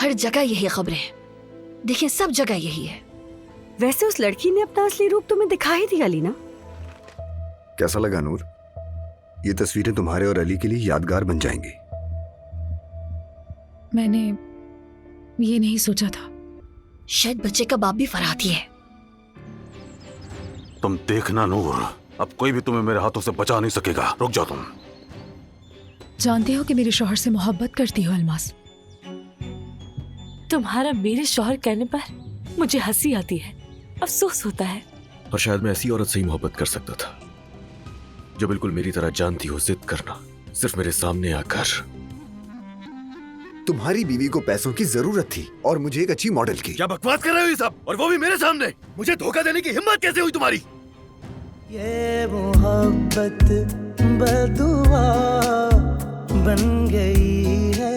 हर जगह यही खबरें हैं। देखिए सब जगह यही है। वैसे उस लड़की ने अपना असली रूप तुम्हें दिखा ही दिया लीना। कैसा लगा नूर? ये तस्वीरें तुम्हारे और अली के लिए यादगार बन जाएंगी। मैंने ये नहीं सोचा था। शायद बच्चे का बाप भी फरहाती है। तुम देखना नूर, अब कोई भी तुम्हें मेरे हाथों से बचा नहीं सकेगा। रुक जाओ तुम। जानते हो कि मेरे शौहर से मोहब्बत करती हो अलमास? तुम्हारा मेरे शौहर कहने पर मुझे हंसी आती है, अफसोस होता है। और शायद मैं ऐसी औरत से ही मोहब्बत कर सकता था जो बिल्कुल मेरी तरह जानती हो जिद करना, सिर्फ मेरे सामने आकर। तुम्हारी बीवी को पैसों की जरूरत थी और मुझे एक अच्छी मॉडल की। क्या बकवास कर रहे हो ये सब, और वो भी मेरे सामने? मुझे धोखा देने की हिम्मत कैसे हुई तुम्हारी? ये मोहब्बत बदुआ बन गई है